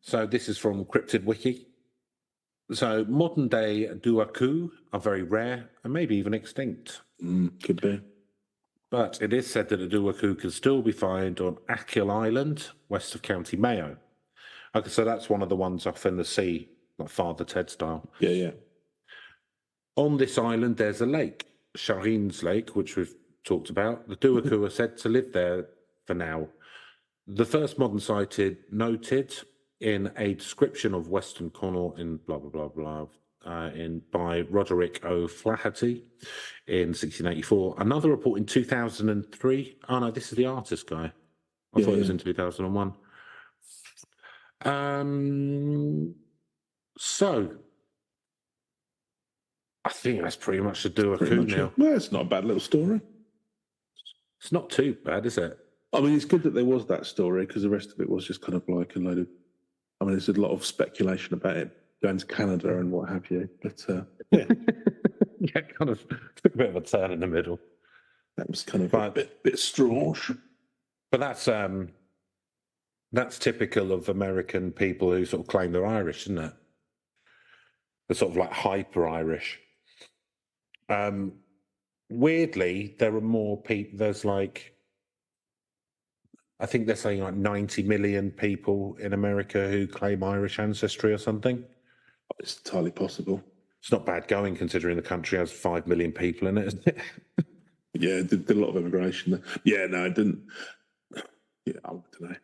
So this is from Cryptid Wiki. So modern day Doo-war Coo are very rare and maybe even extinct. Could be. But it is said that a Doo-war Coo can still be found on Achill Island, west of County Mayo. Okay, so that's one of the ones off in the sea, like Father Ted style. Yeah. On this island, there's a lake, Shaheen's Lake, which we've talked about. The Doo-war Coo are said to live there for now. The first modern sighted noted in a description of Western Connaught in blah, blah, blah, blah, by Roderick O'Flaherty in 1684. Another report in 2003. Oh, no, this is the artist guy. I thought it was in 2001. So, I think that's pretty much the Doo-war Coo now. Well, it's not a bad little story. It's not too bad, is it? I mean, it's good that there was that story because the rest of it was just kind of like a load of... I mean, there's a lot of speculation about it going to Canada and what have you. But, yeah. Yeah, kind of took a bit of a turn in the middle. That was kind of a bit strange. But that's typical of American people who sort of claim they're Irish, isn't it? They're sort of like hyper-Irish. Weirdly, there are more people. There's like, I think they're saying like 90 million people in America who claim Irish ancestry or something. It's entirely possible. It's not bad going considering the country has 5 million people in it, isn't it? Yeah, did a lot of immigration there. Yeah, no, I didn't. Yeah, I don't know.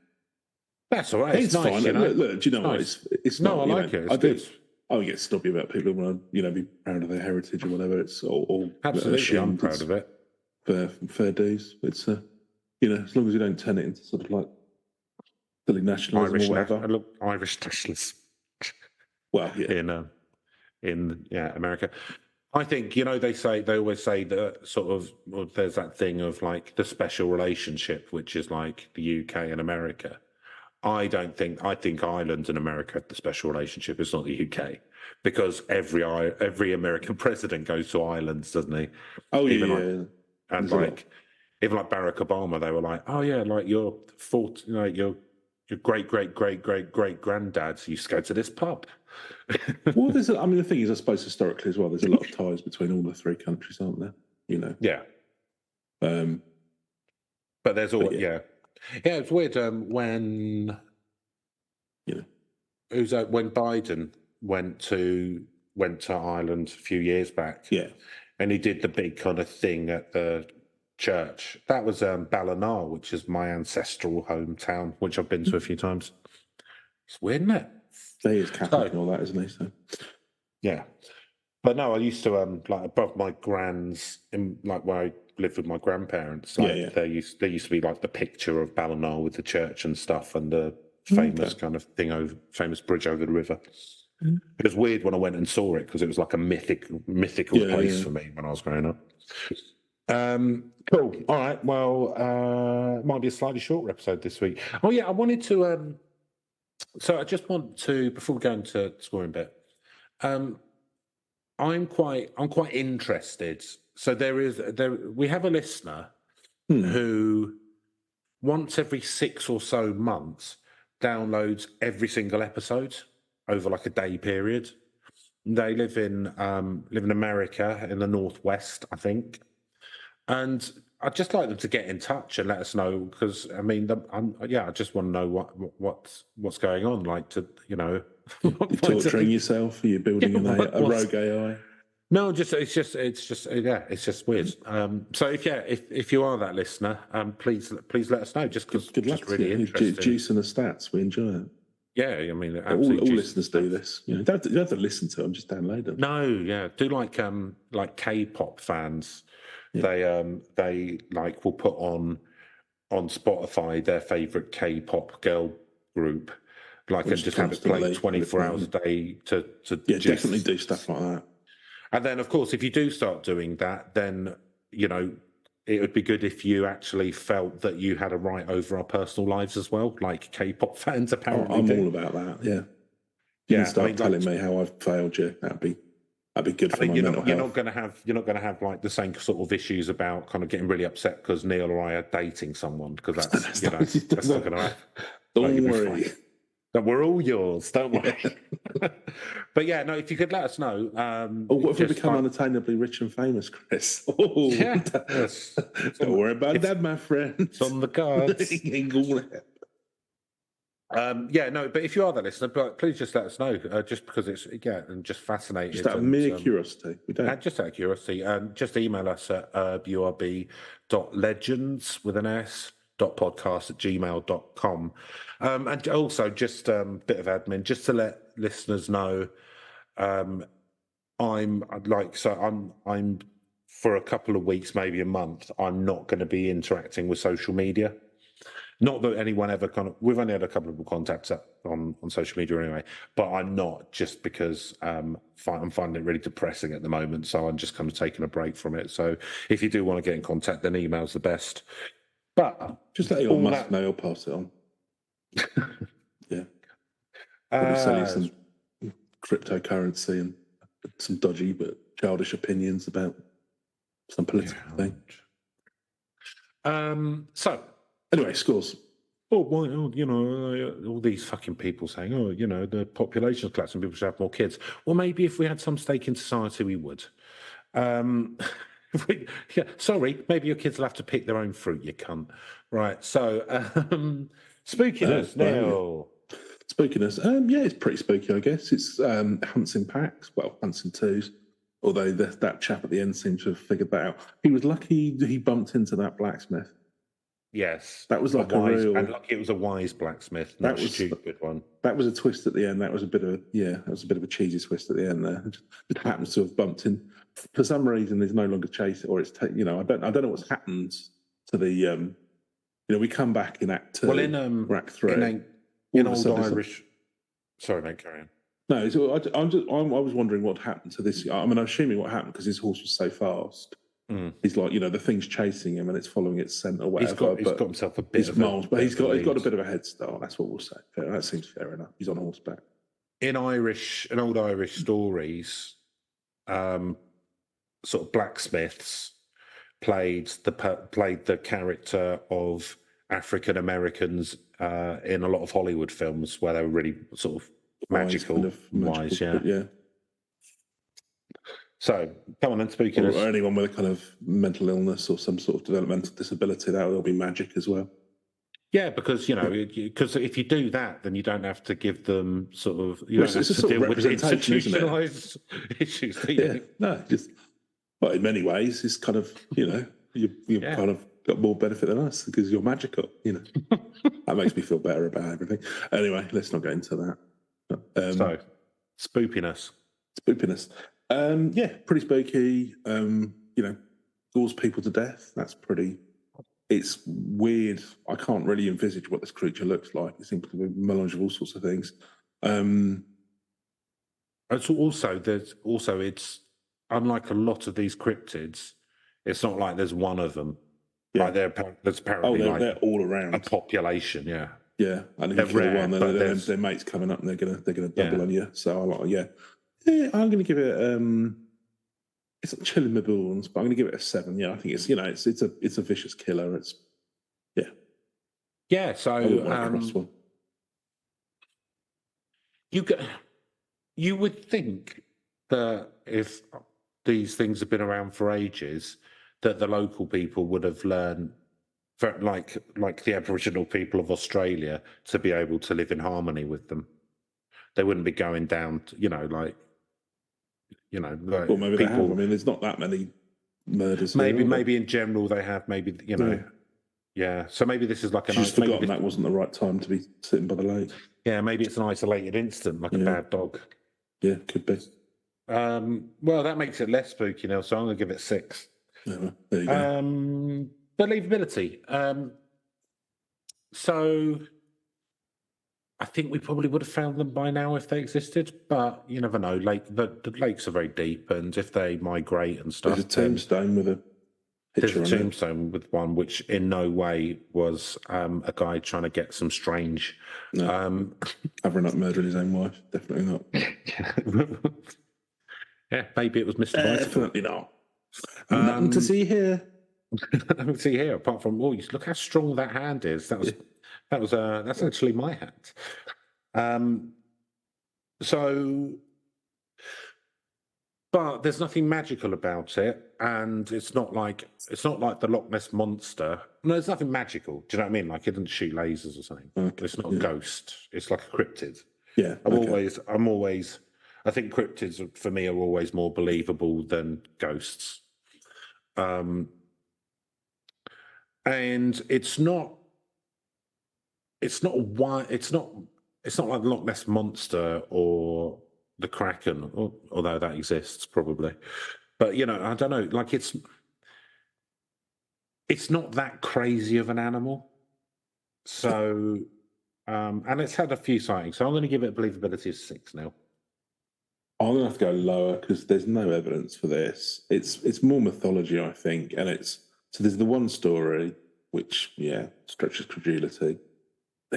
That's all right. It's nice, fine. you know. Look, do you know what? Nice. It's No, not. I like it. It's good. I don't get snobby about people who want to, be proud of their heritage or whatever. It's all Absolutely, I'm proud of it. Fair dues. It's as long as you don't turn it into sort of like silly nationalism or whatever. Irish nationalism. Well, yeah. In America. I think, they always say that sort of, there's that thing of like the special relationship, which is like the UK and America. I think Ireland and America have the special relationship. It's not the UK, because every American president goes to Ireland, doesn't he? Oh, even yeah. And even like Barack Obama, they were like, oh yeah, like your great granddad used to go to this pub. Well, the thing is, I suppose historically as well, there's a lot of ties between all the three countries, aren't there? Yeah. But there's all it's weird when when Biden went to Ireland a few years back. Yeah. And he did the big kind of thing at the church. That was Ballina, which is my ancestral hometown, which I've been to a few times. It's weird, isn't it? He is Catholic and all that, isn't he? So. Yeah. But no, I used to like above my grand's, in like where I lived with my grandparents. Like, there used to be like the picture of Ballina with the church and stuff, and the famous kind of thing famous bridge over the river. It was weird when I went and saw it, because it was like a mythical place for me when I was growing up. Cool. All right. Well, it might be a slightly shorter episode this week. Oh yeah, I wanted to. So I just want to, before we go into scoring bit, I'm quite interested. So we have a listener who once every 6 or so months downloads every single episode over like a day period. They live in America, in the Northwest, I think. And I'd just like them to get in touch and let us know, because I mean, I just want to know what's going on. Like, you're torturing yourself. Are you building a rogue AI? No, it's just weird. So if you are that listener, please let us know. Just because good luck. Just really interesting. Juicing the stats, we enjoy it. Yeah, I mean, all listeners do this. You don't have to listen to them; just download them. No, yeah, do like K-pop fans. Yeah. They like will put on Spotify their favorite K-pop girl group, and just have it play 24 hours a day to definitely do stuff like that. And then, of course, if you do start doing that, then it would be good if you actually felt that you had a right over our personal lives as well, like K-pop fans apparently. I'm all about that. Yeah. You can start telling me how I've failed you. That'd be good for my mental health. You're not going to have like the same sort of issues about kind of getting really upset because Neil or I are dating someone, because that's that's not going to happen. Don't worry. We're all yours, don't worry. But yeah, no, if you could let us know. What if we become unattainably rich and famous, Chris? Yes. Don't worry about that, my friend. It's on the cards. But if you are the listener, please just let us know, just because it's and just fascinating. Just out of mere curiosity. We don't. Just out of curiosity, just email us at urb.legends with an S .podcast@gmail.com. And also just a bit of admin, just to let listeners know, I'm for a couple of weeks, maybe a month, I'm not going to be interacting with social media. Not that anyone ever we've only had a couple of people contact on social media anyway, but I'm not, just because I'm finding it really depressing at the moment. So I'm just kind of taking a break from it. So if you do want to get in contact, then email's the best. But just let Elon Musk know, he'll pass it on. Yeah. Probably selling some cryptocurrency and some dodgy but childish opinions about some political thing. So anyway, scores. All these fucking people saying, the population's collapsing, people should have more kids. Well, maybe if we had some stake in society, we would. Sorry, maybe your kids will have to pick their own fruit, you cunt. Right, so spookiness now. Spookiness, it's pretty spooky, I guess. It's hunts in packs, hunts in twos. Although that chap at the end seems to have figured that out. He was lucky he bumped into that blacksmith. Yes, That was like a wise, real. and lucky it was a wise blacksmith, not a stupid one. That was a twist at the end. That was a bit of a cheesy twist at the end there. It happens to have bumped in for some reason. There's no longer chase, or it's I don't know what's happened to the we come back in Act 2 Well, in or Act 3. in Old Irish. Sorry, mate, carry on. No, I was wondering what happened to this. I mean, I'm assuming what happened because his horse was so fast. He's like, the thing's chasing him and it's following its scent or whatever. He's got himself a bit of miles, but he's got a bit of a head start. That's what we'll say. That seems fair enough. He's on horseback. In Old Irish stories, sort of blacksmiths played the character of African Americans in a lot of Hollywood films where they were really sort of magical, wise, yeah. So, come on then, spookiness. Or anyone with a kind of mental illness or some sort of developmental disability, that'll be magic as well. Yeah, because because if you do that, then you don't have to give them sort of don't have to deal with institutionalized issues. No, but in many ways, it's kind of you've kind of got more benefit than us because you're magical. That makes me feel better about everything. Anyway, let's not get into that. So, spoopiness. Pretty spooky. Gores people to death. That's pretty. It's weird. I can't really envisage what this creature looks like. It seems to be a melange of all sorts of things. It's unlike a lot of these cryptids. It's not like there's one of them. Yeah. Like there's apparently they're all around a population. Yeah. Yeah, and if you kill one, then their mates coming up and they're gonna double on you. So I'm gonna give it. It's not chilling my bones, but I'm gonna give it a 7. Yeah, I think it's it's a vicious killer. It's yeah. So you would think that if these things have been around for ages, that the local people would have learned, like the Aboriginal people of Australia, to be able to live in harmony with them. They wouldn't be going down, well, maybe they have. I mean, there's not that many murders. Maybe in general they have. Maybe yeah. So maybe this is like an. She's forgotten that wasn't the right time to be sitting by the lake. Yeah, maybe it's an isolated incident, like a bad dog. Yeah, could be. Well, that makes it less spooky now, so I'm going to give it 6. Yeah, there you go. Believability. So I think we probably would have found them by now if they existed, but you never know. The lakes are very deep, and if they migrate and stuff, there's a tombstone with a picture. There's a tombstone with one, which in no way was a guy trying to get some strange. No. Covering up murdering his own wife. Definitely not. Yeah, maybe it was Mr. Bicycle. Definitely not. Nothing to see here. Nothing to see here, apart from look how strong that hand is. That's actually my hand. But there's nothing magical about it, and it's not like the Loch Ness monster. No, there's nothing magical. Do you know what I mean? Like it doesn't shoot lasers or something. Okay, it's not a ghost. It's like a cryptid. Yeah. I think cryptids for me are always more believable than ghosts. And it's not like the Loch Ness monster or the Kraken, although that exists probably. But I don't know. Like it's not that crazy of an animal. So, and it's had a few sightings. So I'm going to give it a believability of 6 now. I'm going to have to go lower because there's no evidence for this. It's more mythology, I think, and there's the one story which stretches credulity.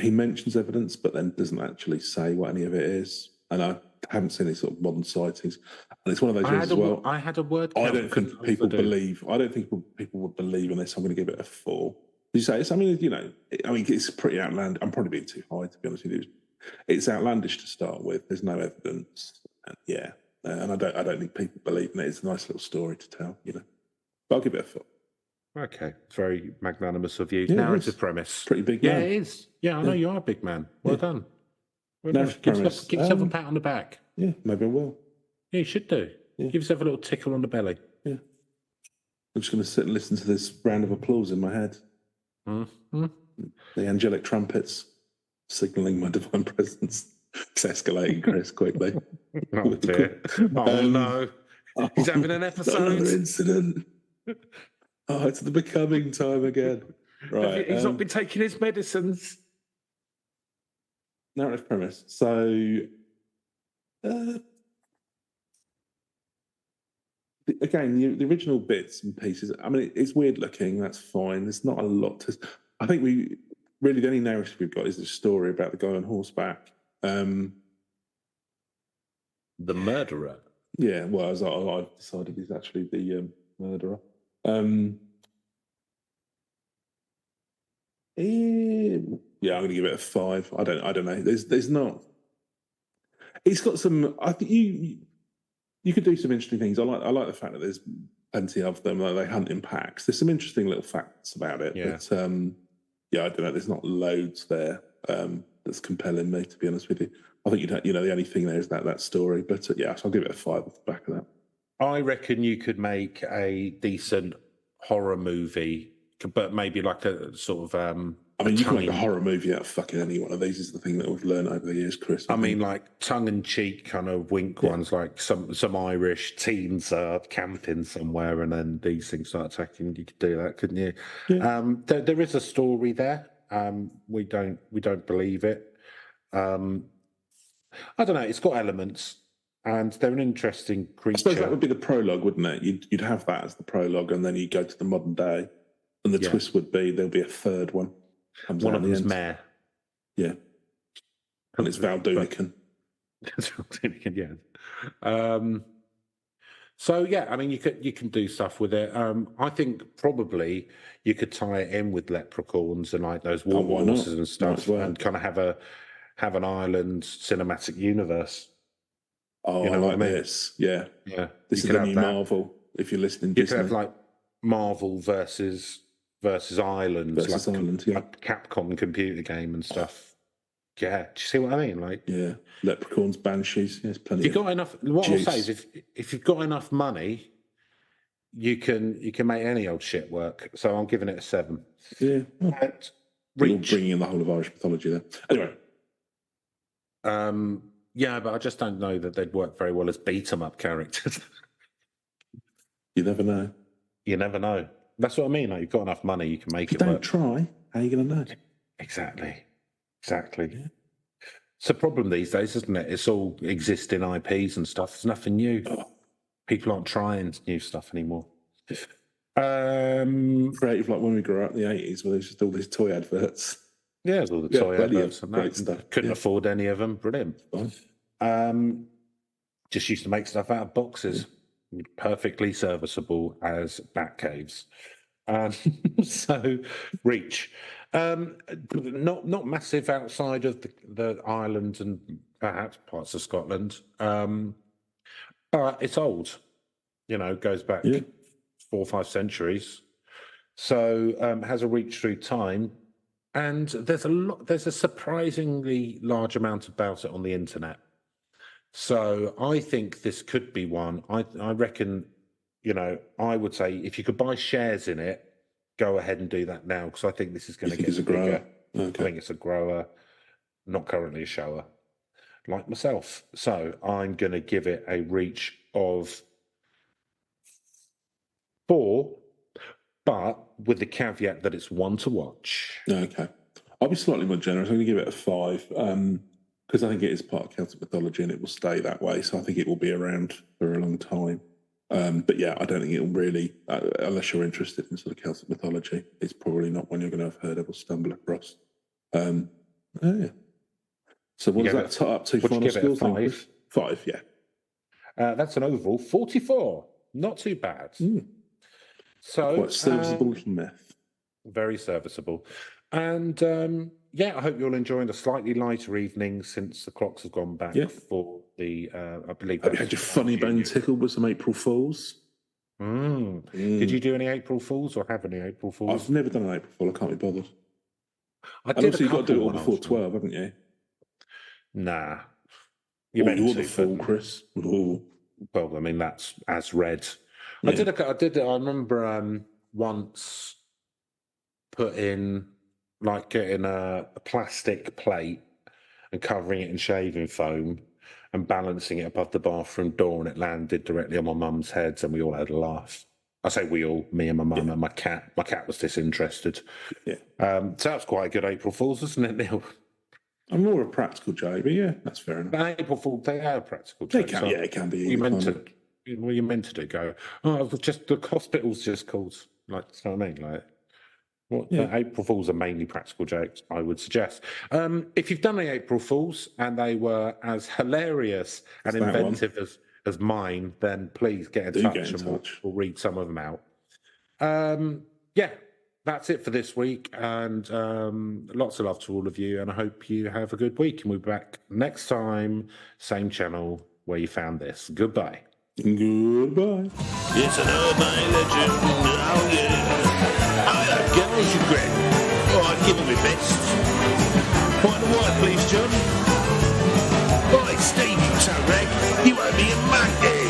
He mentions evidence, but then doesn't actually say what any of it is. And I haven't seen any sort of modern sightings. And it's one of those ones as well. I had a word. I don't think people believe. I don't think people would believe in this. I'm going to give it a 4. Did you say it's? I mean, it's pretty outlandish. I'm probably being too high, to be honest with you. It's outlandish to start with. There's no evidence. And I don't think people believe in it. It's a nice little story to tell, But I'll give it a 4. Okay, it's very magnanimous of you. Yeah, narrative premise. Pretty big man. Yeah, it is. Yeah, I know you are a big man. Well done. Give yourself a pat on the back. Yeah, maybe I will. Yeah, you should do. Yeah. Give yourself a little tickle on the belly. Yeah. I'm just going to sit and listen to this round of applause in my head. Mm-hmm. The angelic trumpets signalling my divine presence. It's escalating, Chris, quickly. Oh dear. Oh no. He's having an episode. Another incident. Oh, it's the becoming time again. Right. He's not been taking his medicines. Narrative premise. So, again, the original bits and pieces, I mean, it's weird looking. That's fine. There's not a lot to. I think the only narrative we've got is the story about the guy on horseback. The murderer. Yeah, well, as I've decided, he's actually the murderer. Yeah, I'm going to give it a 5. I don't know. There's not. It's got some. I think you could do some interesting things. I like the fact that there's plenty of them. Like they hunt in packs. There's some interesting little facts about it. Yeah. But yeah, I don't know. There's not loads there that's compelling me, to be honest with you. I think the only thing there is that story. But yeah, so I'll give it a 5 off the back of that. I reckon you could make a decent horror movie, but maybe like a sort of. I mean, you can make a horror movie out of fucking any one of these. Is the thing that we've learned over the years, Chris. I mean, like tongue-in-cheek kind of wink ones, like some Irish teens are camping somewhere, and then these things start attacking. You could do that, couldn't you? Yeah. There is a story there. We don't believe it. I don't know. It's got elements, and they're an interesting creature. I suppose that would be the prologue, wouldn't it? You'd have that as the prologue, and then you go to the modern day, and the twist would be there'll be a third one. One of them's Mare. Yeah. And it's Val Doonican. That's Val Doonican, yeah. So yeah, I mean, you can do stuff with it. I think probably you could tie it in with leprechauns and like those war horses and stuff, and kind of have an island cinematic universe. Oh, you know what I mean? This, yeah. This is the new Marvel. If you're listening, you could have like Marvel versus Ireland, versus like Ireland, yeah. A Capcom computer game and stuff. Yeah, do you see what I mean? Like, yeah, leprechauns, banshees. Yes, plenty. If you've got enough. What I'll say is, if you've got enough money, you can make any old shit work. So I'm giving it a 7. Yeah, and Reach. You're bringing in the whole of Irish mythology there. Anyway. Yeah, but I just don't know that they'd work very well as beat 'em up characters. You never know. You never know. That's what I mean. Like, you've got enough money, you can make it work. Don't try. How are you going to know? Exactly. Yeah. It's a problem these days, isn't it? It's all existing IPs and stuff. There's nothing new. People aren't trying new stuff anymore. Creative, like when we grew up in the 80s, where there's just all these toy adverts. Yeah, there's all the toy adverts and great stuff. Couldn't afford any of them. Brilliant. Just used to make stuff out of boxes. Perfectly serviceable as bat caves. So, Reach. Not massive outside of the island and perhaps parts of Scotland. But it's old. Goes back 4 or 5 centuries. So has a reach through time. And there's a surprisingly large amount about it on the internet. So I think this could be one. I reckon, I would say if you could buy shares in it, go ahead and do that now, because I think this is going to get bigger. Grower? Okay. I think it's a grower, not currently a shower, like myself. So I'm going to give it a reach of 4, but with the caveat that it's one to watch. Okay. I'll be slightly more generous. I'm going to give it a 5. Because I think it is part of Celtic mythology and it will stay that way. So I think it will be around for a long time. But yeah, I don't think it will really, unless you're interested in sort of Celtic mythology, it's probably not one you're going to have heard of or stumble across. Yeah. So what does that tie up to? Final scores? 5? 5, yeah. That's an overall 44. Not too bad. So quite serviceable little myth. Very serviceable. And yeah, I hope you're enjoying a slightly lighter evening since the clocks have gone back for the, I believe. Have you had your funny bone tickled with some April Fools? Did you do any April Fools or have any April Fools? I've never done an April Fool. I can't be bothered. I did. You've got to do it all before 12, haven't you? Nah. You're the fool, Chris. Ooh. Well, I mean, that's as read. Yeah. I remember once getting a plastic plate and covering it in shaving foam and balancing it above the bathroom door, and it landed directly on my mum's head, and we all had a laugh. I say we all, me and my mum and my cat. My cat was disinterested. Yeah. So that's quite a good April Fool's, isn't it, Neil? I'm more a practical joke, but yeah, that's fair enough. But April Fool's, they are practical jokes. It can be. You meant to do go, oh, just the hospital's just called, like, you know what I mean? Like, April Fools are mainly practical jokes, I would suggest. If you've done the April Fools and they were as hilarious and inventive as mine, then please get in touch and we'll read some of them out. That's it for this week, and lots of love to all of you, and I hope you have a good week, and we'll be back next time, same channel where you found this. Goodbye. Goodbye. It's an urban legend. Oh, yeah. I like girls, you Greg. Oh, I'd give them my best. White and white, please, John. Right, Steve, you so rag. You owe me a monkey.